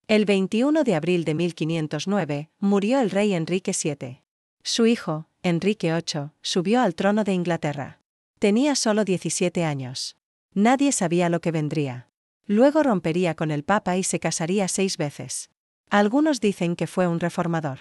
El 21 de abril de 1509, murió el rey Enrique VII. Su hijo, Enrique VIII, subió al trono de Inglaterra. Tenía solo 17 años. Nadie sabía lo que vendría. Luego rompería con el Papa y se casaría 6 veces. Algunos dicen que fue un reformador.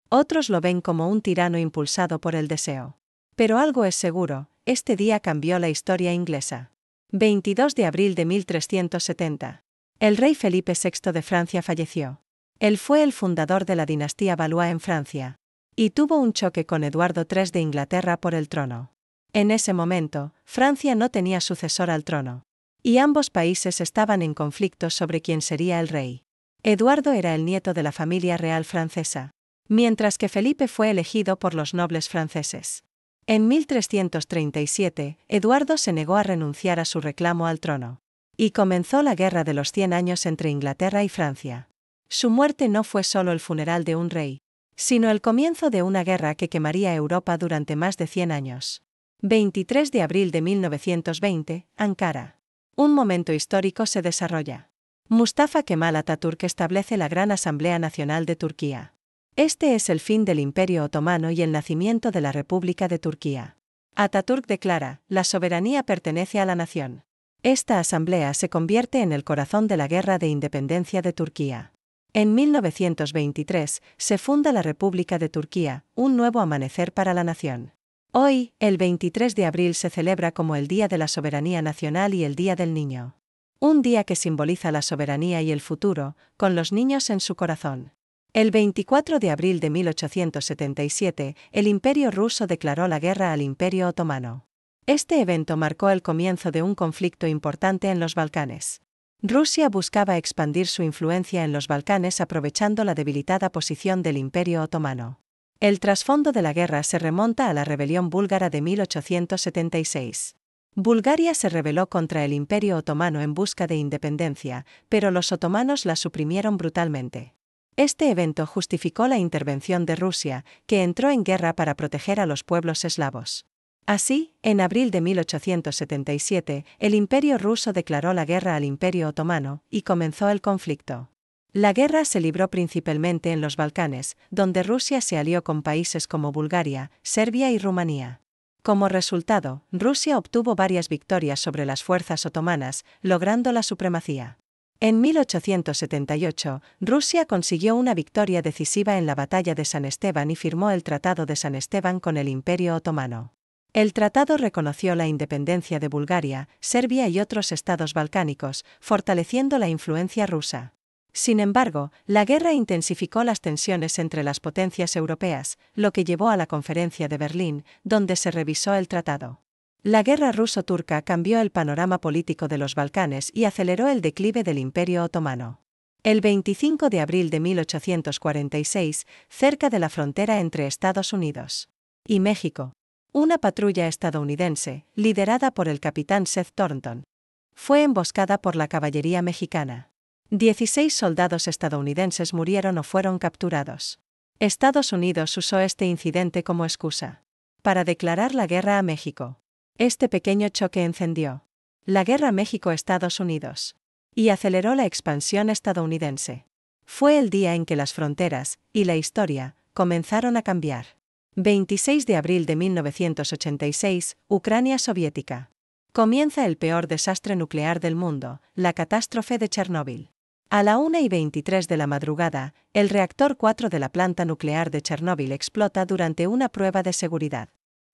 Otros lo ven como un tirano impulsado por el deseo. Pero algo es seguro, este día cambió la historia inglesa. 22 de abril de 1370. El rey Felipe VI de Francia falleció. Él fue el fundador de la dinastía Valois en Francia. Y tuvo un choque con Eduardo III de Inglaterra por el trono. En ese momento, Francia no tenía sucesor al trono. Y ambos países estaban en conflicto sobre quién sería el rey. Eduardo era el nieto de la familia real francesa, mientras que Felipe fue elegido por los nobles franceses. En 1337, Eduardo se negó a renunciar a su reclamo al trono. Y comenzó la Guerra de los 100 años entre Inglaterra y Francia. Su muerte no fue solo el funeral de un rey, sino el comienzo de una guerra que quemaría Europa durante más de 100 años. 23 de abril de 1920, Ankara. Un momento histórico se desarrolla. Mustafa Kemal Atatürk establece la Gran Asamblea Nacional de Turquía. Este es el fin del Imperio Otomano y el nacimiento de la República de Turquía. Atatürk declara: la soberanía pertenece a la nación. Esta asamblea se convierte en el corazón de la Guerra de Independencia de Turquía. En 1923, se funda la República de Turquía, un nuevo amanecer para la nación. Hoy, el 23 de abril se celebra como el Día de la Soberanía Nacional y el Día del Niño. Un día que simboliza la soberanía y el futuro, con los niños en su corazón. El 24 de abril de 1877, el Imperio ruso declaró la guerra al Imperio Otomano. Este evento marcó el comienzo de un conflicto importante en los Balcanes. Rusia buscaba expandir su influencia en los Balcanes aprovechando la debilitada posición del Imperio Otomano. El trasfondo de la guerra se remonta a la rebelión búlgara de 1876. Bulgaria se rebeló contra el Imperio Otomano en busca de independencia, pero los otomanos la suprimieron brutalmente. Este evento justificó la intervención de Rusia, que entró en guerra para proteger a los pueblos eslavos. Así, en abril de 1877, el Imperio ruso declaró la guerra al Imperio Otomano, y comenzó el conflicto. La guerra se libró principalmente en los Balcanes, donde Rusia se alió con países como Bulgaria, Serbia y Rumanía. Como resultado, Rusia obtuvo varias victorias sobre las fuerzas otomanas, logrando la supremacía. En 1878, Rusia consiguió una victoria decisiva en la Batalla de San Esteban y firmó el Tratado de San Esteban con el Imperio Otomano. El tratado reconoció la independencia de Bulgaria, Serbia y otros estados balcánicos, fortaleciendo la influencia rusa. Sin embargo, la guerra intensificó las tensiones entre las potencias europeas, lo que llevó a la Conferencia de Berlín, donde se revisó el tratado. La guerra ruso-turca cambió el panorama político de los Balcanes y aceleró el declive del Imperio Otomano. El 25 de abril de 1846, cerca de la frontera entre Estados Unidos y México, una patrulla estadounidense, liderada por el capitán Seth Thornton, fue emboscada por la caballería mexicana. 16 soldados estadounidenses murieron o fueron capturados. Estados Unidos usó este incidente como excusa para declarar la guerra a México. Este pequeño choque encendió la guerra México-Estados Unidos y aceleró la expansión estadounidense. Fue el día en que las fronteras y la historia comenzaron a cambiar. 26 de abril de 1986, Ucrania soviética. Comienza el peor desastre nuclear del mundo, la catástrofe de Chernóbil. A la 1:23 de la madrugada, el reactor 4 de la planta nuclear de Chernóbil explota durante una prueba de seguridad.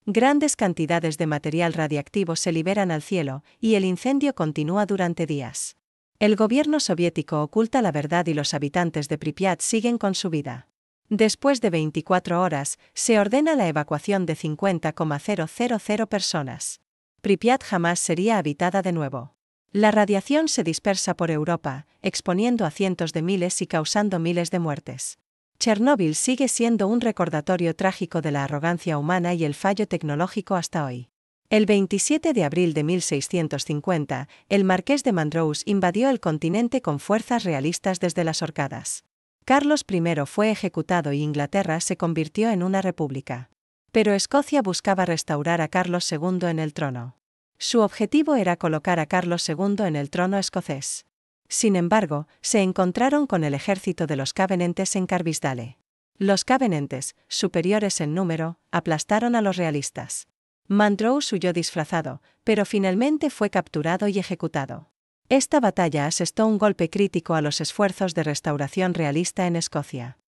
Grandes cantidades de material radiactivo se liberan al cielo, y el incendio continúa durante días. El gobierno soviético oculta la verdad y los habitantes de Pripyat siguen con su vida. Después de 24 horas, se ordena la evacuación de 50,000 personas. Pripyat jamás sería habitada de nuevo. La radiación se dispersa por Europa, exponiendo a cientos de miles y causando miles de muertes. Chernóbil sigue siendo un recordatorio trágico de la arrogancia humana y el fallo tecnológico hasta hoy. El 27 de abril de 1650, el marqués de Montrose invadió el continente con fuerzas realistas desde las Orcadas. Carlos I fue ejecutado y Inglaterra se convirtió en una república. Pero Escocia buscaba restaurar a Carlos II en el trono. Su objetivo era colocar a Carlos II en el trono escocés. Sin embargo, se encontraron con el ejército de los Covenantes en Carlisle. Los Covenantes, superiores en número, aplastaron a los realistas. Montrose huyó disfrazado, pero finalmente fue capturado y ejecutado. Esta batalla asestó un golpe crítico a los esfuerzos de restauración realista en Escocia.